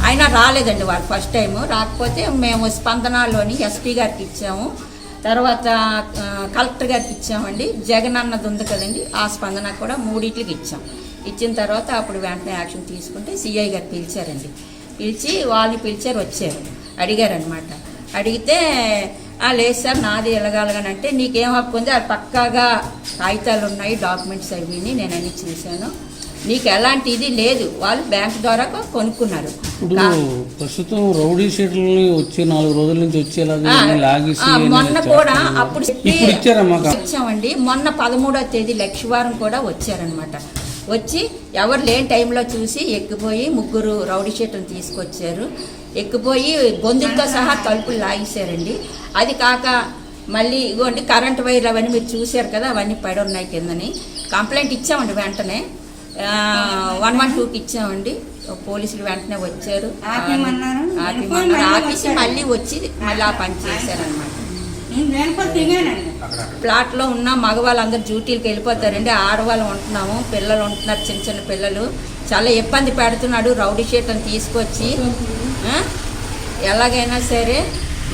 అయినా రాలేదండి వాళ్ళు ఫస్ట్ టైము. రాకపోతే మేము స్పందనలోని ఎస్పీ గారికి ఇచ్చాము, తర్వాత కలెక్టర్ గారికి ఇచ్చామండి. జగన్ అన్నది ఉంది కదండి, ఆ స్పందన కూడా 3 ఇచ్చాం. ఇచ్చిన తర్వాత అప్పుడు వెంటనే యాక్షన్ తీసుకుంటే సిఐ గారు పిలిచారండి. పిలిచి వాళ్ళని పిలిచారు, వచ్చారు, అడిగారనమాట. అడిగితే లేదు సార్ నాది ఎలాగలగానంటే, నీకేం హక్కు ఉంది, అది పక్కాగా కాగితాలు ఉన్నాయి, డాక్యుమెంట్స్ అవి నేను అన్ని చూశాను, నీకు ఎలాంటి ఇది లేదు, వాళ్ళు బ్యాంక్ ద్వారా కొనుక్కున్నారు. ప్రస్తుతం రౌడీ షీట్లని వచ్చి 4 రోజుల నుంచి వచ్చేలాగా మొన్న కూడా అప్పుడు ఇచ్చామండి. మొన్న 13వ తేదీ లక్షవారం కూడా వచ్చారనమాట. వచ్చి ఎవరు లేని టైంలో చూసి ఎక్కిపోయి 3 రౌడీ షీట్లను తీసుకొచ్చారు. ఎక్కిపోయి గొంతులతో సహా తలుపులు లాగేశారండి. అది కాక మళ్ళీ ఇగోండి కరెంట్ వైర్లు అవన్నీ మీరు చూశారు కదా, అవన్నీ పడి ఉన్నాయి కిందని. కంప్లైంట్ ఇచ్చామండి, వెంటనే 112కి ఇచ్చామండి. పోలీసులు వెంటనే వచ్చారు, ఆపేసి మళ్ళీ వచ్చి మళ్ళీ ఆ పని చేశారనమాట. ప్లాట్లో ఉన్న మగవాళ్ళందరూ డ్యూటీలకు వెళ్ళిపోతారండి, ఆడవాళ్ళు ఉంటున్నాము, పిల్లలు ఉంటున్నారు, చిన్న పిల్లలు, చాలా ఇబ్బంది పెడుతున్నాడు. రౌడీ షీట్ని తీసుకొచ్చి ఎలాగైనా సరే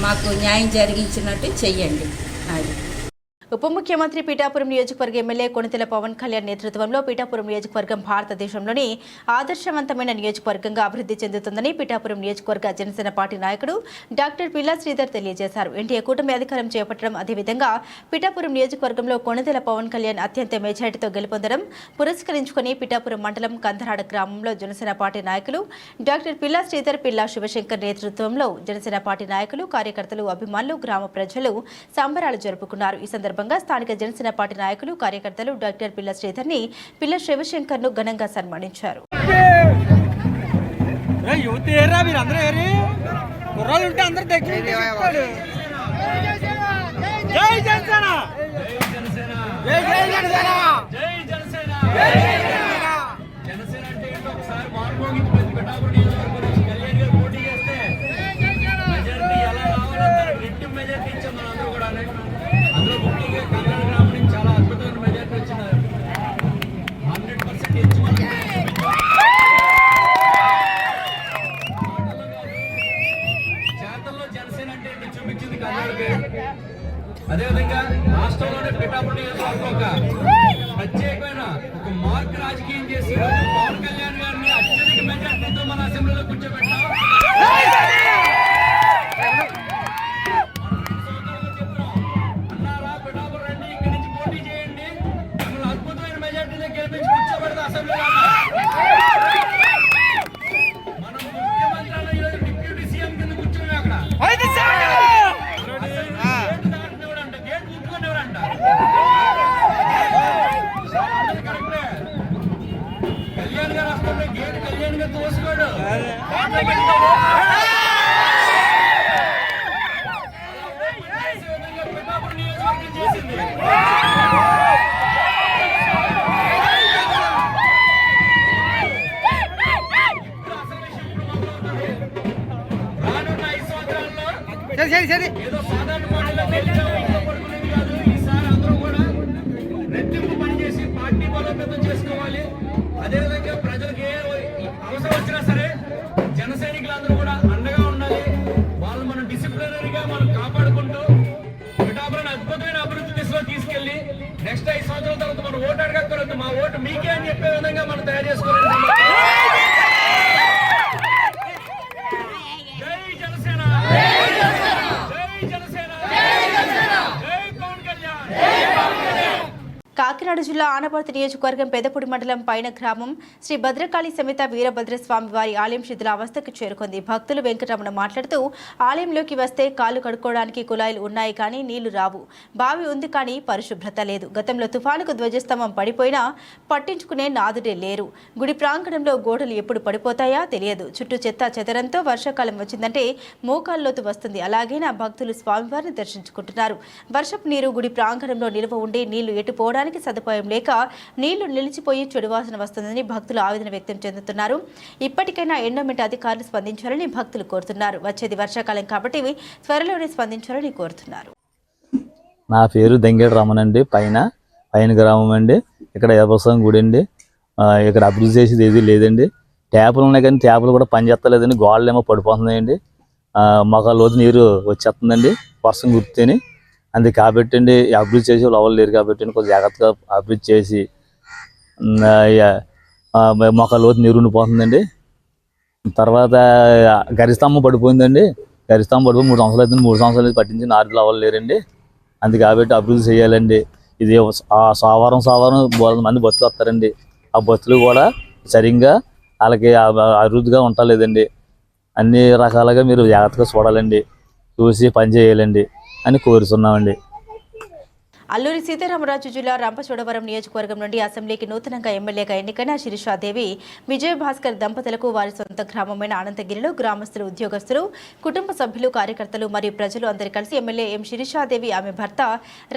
మాకు న్యాయం జరిగించినట్టు చెయ్యండి. అది ఉప ముఖ్యమంత్రి పీఠాపురం నియోజకవర్గ ఎమ్మెల్యే కొణితెల పవన్ కళ్యాణ్ నేతృత్వంలో పీఠాపురం నియోజకవర్గం భారతదేశంలోని ఆదర్శవంతమైన నియోజకవర్గంగా అభివృద్ధి చెందుతుందని పీఠాపురం నియోజకవర్గ జనసేన పార్టీ నాయకుడు డాక్టర్ పిల్లా శ్రీధర్ తెలియజేశారు. ఎన్టీఏ కూటమి అధికారం చేపట్టడం, అదేవిధంగా పీఠాపురం నియోజకవర్గంలో కొణితెల పవన్ కళ్యాణ్ అత్యంత మెజారిటీతో గెలుపొందడం పురస్కరించుకుని పీఠాపురం మండలం కందరాడ గ్రామంలో జనసేన పార్టీ నాయకులు డాక్టర్ పిల్లా శ్రీధర్, పిల్లా శివశంకర్ నేతృత్వంలో జనసేన పార్టీ నాయకులు, కార్యకర్తలు, అభిమానులు, గ్రామ ప్రజలు సంబరాలు జరుపుకున్నారు. ఈ సందర్భంగా స్థానిక జనసేన పార్టీ నాయకులు, కార్యకర్తలు డాక్టర్ పిల్ల శ్రీధర్ ని, పిల్ల శివశంకర్ ను ఘనంగా సన్మానించారు. చాలా అద్భుతమైన మెజార్టీ వచ్చింది. 100% చేతల్లో జనసేన అంటే చూపించింది కర్ణాటక. అదేవిధంగా రాష్ట్రంలోనే పీఠాపురం నియోజకవర్గం ఒక ప్రత్యేకమైన ఒక మార్క్ రాజకీయం చేసి పవన్ కళ్యాణ్ గారిని అత్యధిక మెజార్టీతో మన అసెంబ్లీలో కూర్చోబెట్టాం. కళ్యాణ్ గారు వస్తుంటే గేట్ కళ్యాణ్ గారు తోసుకోడు. పీఠాపురం నియోజకవర్గం చేసింది. రానున్న 5 సంవత్సరాల్లో ఏదో సాధారణ పార్టీలో పడుకునేది కాదు. ఈసారి అందరూ కూడా రెట్టింపు పనిచేసి పార్టీ బలోపేతం చేసుకోవాలి. అదేవిధంగా ప్రజలకు ఏ అవసరం వచ్చినా సరే జన సైనికులందరూ కూడా అండగా ఉండాలి. వాళ్ళు మనం డిసిప్లినరీగా మనం కాపాడుకుంటూ పిఠాపురాన్ని అద్భుతమైన అభివృద్ధి దిశలో తీసుకెళ్లి నెక్స్ట్ 5 సంవత్సరాల తర్వాత మనం ఓటు అడగక్కర్లేదు, మా ఓటు మీకే అని చెప్పే విధంగా మనం తయారు చేసుకోవాలి. జై జనసేన, జై జనసేన, జై పవన్ కళ్యాణ్. కాకినాడ జిల్లా ఆనపర్తి నియోజకవర్గం పెదపూడి మండలం పైన గ్రామం శ్రీ భద్రకాళి సమేత వీరభద్రస్వామి వారి ఆలయం శిథిలావస్థకు చేరుకుంది. భక్తులు వెంకటరమణ మాట్లాడుతూ ఆలయంలోకి వస్తే కాళ్ళు కడుక్కోవడానికి కుళాయిలు ఉన్నాయి కానీ నీళ్లు రావు, బావి ఉంది కానీ పరిశుభ్రత లేదు. గతంలో తుఫానుకు ధ్వజస్తంభం పడిపోయినా పట్టించుకునే నాదుడే లేరు. గుడి ప్రాంగణంలో గోడలు ఎప్పుడు పడిపోతాయా తెలియదు. చుట్టూ చెత్త చెదరంతో వర్షాకాలం వచ్చిందంటే మోకాల్లోతు వస్తుంది. అలాగైనా భక్తులు స్వామివారిని దర్శించుకుంటున్నారు. వర్షపు నీరు గుడి ప్రాంగణంలో నిల్వ ఉండి నీళ్లు ఎటుపోవడానికి సదుపాయం లేక నీళ్లు నిలిచిపోయి చెడు వాసన వస్తుందని భక్తులు ఆవేదన వ్యక్తం చెందుతున్నారు. ఇప్పటికైనా ఎండోమెంట్ అధికారులు స్పందించాలని భక్తులు కోరుతున్నారు. వచ్చేది వర్షాకాలం కాబట్టి త్వరలోనే స్పందించాలని కోరుతున్నారు. నా పేరు దంగేడు రమణ అండి. పైన గ్రామం అండి. ఇక్కడ దేవస్వామి గుడి అండి. ఇక్కడ అభివృద్ధి చేసేది ఏది లేదండి. ట్యాపులు ఉన్నాయి కానీ ట్యాపులు కూడా పనిచేస్తలేదండి. గోడలు ఏమో పడిపోతున్నాయండి. మొక్క లోతు నీరు వచ్చేస్తుందండి వర్షం గుర్తుని. అందుకే కాబట్టి అండి అభివృద్ధి చేసి ఎవరు లేరు కాబట్టి కొంచెం జాగ్రత్తగా అభివృద్ధి చేసి మొక్క లోతు నీరు ఉండిపోతుందండి. తర్వాత గరిస్తంభం పడిపోయిందండి. గరిస్తంభం పడిపోయి 3 సంవత్సరాలు అవుతుంది. 3 సంవత్సరాలు పట్టించి నారులు ఎవరు లేరండి. అందుకే కాబట్టి అభివృద్ధి చేయాలండి. ఇది సోమవారం బోలెడు మంది బస్సులు వస్తారండి. ఆ బస్సులు కూడా సరిగ్గా వాళ్ళకి అభివృద్ధిగా ఉండలేదండి. అన్ని రకాలుగా మీరు జాగ్రత్తగా చూడాలండి, చూసి పని చేయాలండి అని కోరుతున్నామండి. అల్లూరి సీతారామరాజు జిల్లా రంపచోడవరం నియోజకవర్గం నుండి అసెంబ్లీకి నూతనంగా ఎమ్మెల్యేగా ఎన్నికైన శిరీషాదేవి, విజయభాస్కర్ దంపతులకు వారి సొంత గ్రామమైన అనంతగిరిలో గ్రామస్తులు, ఉద్యోగస్తులు, కుటుంబ సభ్యులు, కార్యకర్తలు మరియు ప్రజలు అందరూ కలిసి ఎమ్మెల్యే ఎం శిరీషాదేవి, ఆమె భర్త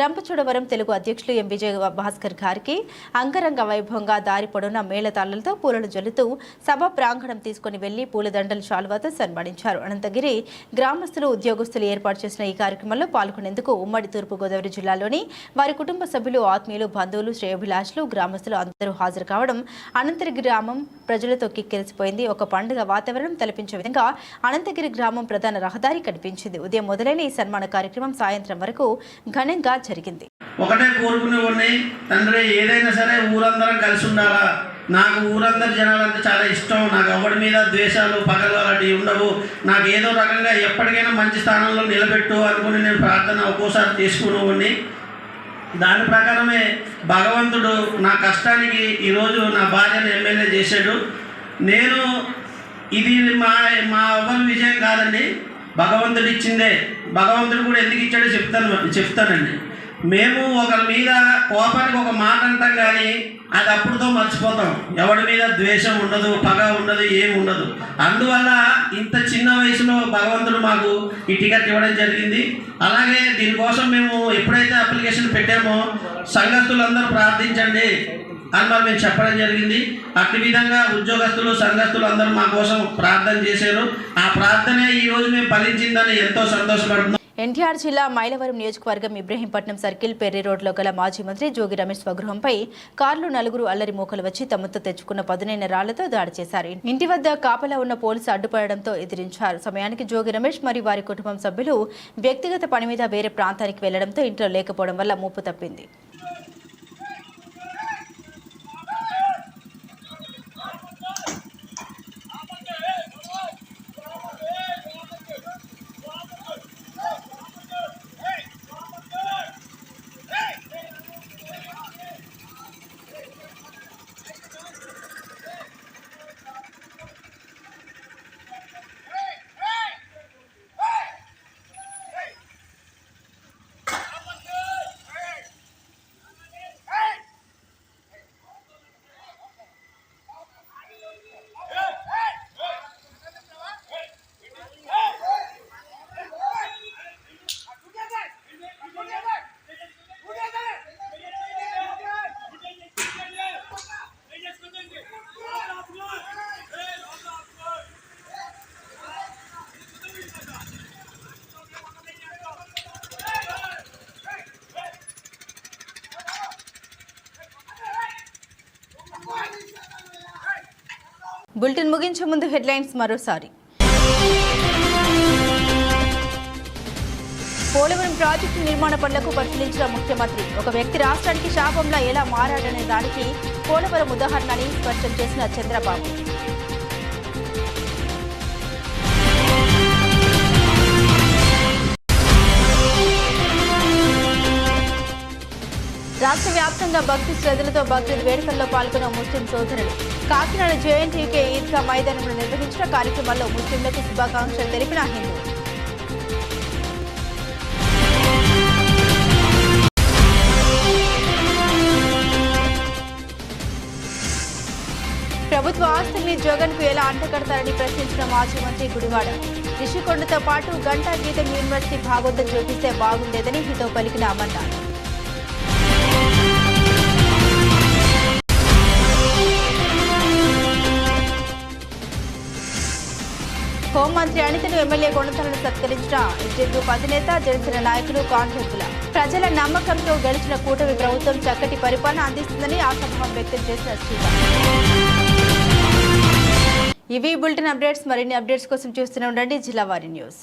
రంపచోడవరం తెలుగు అధ్యక్షులు ఎం విజయభాస్కర్ గారికి అంగరంగ వైభవంగా దారి పొడవున మేళతాళ్లతో పూలను జల్లుతూ సభ ప్రాంగణం తీసుకుని వెళ్లి పూలదండలు శాలువాతో సన్మానించారు. అనంతగిరి గ్రామస్తులు, ఉద్యోగస్తులు ఏర్పాటు చేసిన ఈ కార్యక్రమంలో పాల్గొనేందుకు ఉమ్మడి తూర్పుగోదావరి జిల్లాలోని వారి కుటుంబ సభ్యులు, ఆత్మీయులు, బంధువులు, శ్రేయోభిలాషులు, గ్రామస్తులు అందరూ హాజరు కావడం అనంతగిరి గ్రామం ప్రజలతో కిక్కిరిసిపోయింది. ఒక పండుగ వాతావరణం తలపించే విధంగా అనంతగిరి గ్రామం ప్రధాన రహదారి కనిపించింది. ఉదయం మొదలైన ఈ సన్మాన కార్యక్రమం సాయంత్రం వరకు ఘనంగా జరిగింది. ఒకటే కోరుకునేవాడిని, తండ్రి ఏదైనా సరే ఊరందరం కలిసి ఉండాలా, నాకు ఊరందరి జనాలంటే చాలా ఇష్టం, నాకు ఎవరి మీద ద్వేషాలు పగలు అలాంటివి ఉండవు, నాకు ఏదో రకంగా ఎప్పటికైనా మంచి స్థానంలో నిలబెట్టు అనుకుని నేను ప్రార్థన ఒక్కోసారి చేసుకునేవాడిని. దాని ప్రకారమే భగవంతుడు నా కష్టానికి ఈరోజు నా భార్యను ఎమ్మెల్యే చేశాడు. నేను ఇది మా ఎవరి విజయం కాదండి, భగవంతుడు ఇచ్చిందే. భగవంతుడు కూడా ఎందుకు ఇచ్చాడో చెప్తానండి. మేము ఒకరి మీద కోపానికి ఒక మాట అంటాం కానీ అది అప్పుడుతో మర్చిపోతాం. ఎవరి మీద ద్వేషం ఉండదు, పగ ఉండదు, ఏమి ఉండదు. అందువల్ల ఇంత చిన్న వయసులో భగవంతుడు మాకు ఈ టికెట్ ఇవ్వడం జరిగింది. అలాగే దీనికోసం మేము ఎప్పుడైతే అప్లికేషన్ పెట్టామో సంఘస్థులందరూ ప్రార్థించండి అని మరి మేము చెప్పడం జరిగింది. అట్టి విధంగా ఉద్యోగస్తులు సంఘస్థులు అందరూ మా కోసం ప్రార్థన చేశారు. ఆ ప్రార్థనే ఈరోజు మేము ఫలించిందని ఎంతో సంతోషపడుతున్నాం. ఎన్టీఆర్ జిల్లా మైలవరం నియోజకవర్గం ఇబ్రహీంపట్నం సర్కిల్ పెర్రి రోడ్లో గల మాజీ మంత్రి జోగి రమేష్ స్వగృహంపై కార్లు నలుగురు అల్లరి మూకలు వచ్చి తమతో తెచ్చుకున్న పదునైన రాళ్లతో దాడి చేశారు. ఇంటి వద్ద కాపలా ఉన్న పోలీసు అడ్డుపడడంతో ఎదిరించారు. సమయానికి జోగి రమేష్ మరియు వారి కుటుంబం సభ్యులు వ్యక్తిగత పని మీద వేరే ప్రాంతానికి వెళ్లడంతో ఇంట్లో లేకపోవడం వల్ల ముప్పు తప్పింది. బులెటిన్ ముగించే ముందు హెడ్లైన్స్ మరోసారి. పోలవరం ప్రాజెక్టు నిర్మాణ పనులకు పరిశీలించిన ముఖ్యమంత్రి. ఒక వ్యక్తి రాష్ట్రానికి శాపంలా ఎలా మారాడనే దానికి పోలవరం ఉదాహరణని స్పష్టం చేసిన చంద్రబాబు. రాష్ట్ర వ్యాప్తంగా భక్తి శ్రద్ధలతో బక్రీద్ వేడుకల్లో పాల్గొన్న ముస్లిం సోదరులు. కాకినాడ జేఎన్టీయూకే ఈద్గా మైదానంలో నిర్వహించిన కార్యక్రమాల్లో ముస్లింలకు శుభాకాంక్షలు తెలిపిన హిందూ. ప్రభుత్వ ఆస్తుల్ని జగన్ కు ఎలా అంటకడతారని ప్రశ్నించిన మాజీ మంత్రి గుడివాడ. రిషికొండతో పాటు గంటా గీతం యూనివర్సిటీ భాగోతం చూపిస్తే బాగుండేదని హితో పలికిన అమర్నాథ్. హోంమంత్రి అనితను ఎమ్మెల్యే గుణతలను సత్కరించిన ఎస్టీ గ్రూప్ అధినేత జనసేన నాయకులు కాంగ్రెస్ల. ప్రజల నమ్మకంతో గెలిచిన కూటమి ప్రభుత్వం చక్కటి పరిపాలన అందిస్తుందని ఆశాభావం వ్యక్తం చేసిన శ్రీరామ్. ఇవి బులెటిన్ అప్డేట్స్. మరిన్ని అప్డేట్స్ కోసం చూస్తూనే ఉండండి జిల్లా వారి న్యూస్.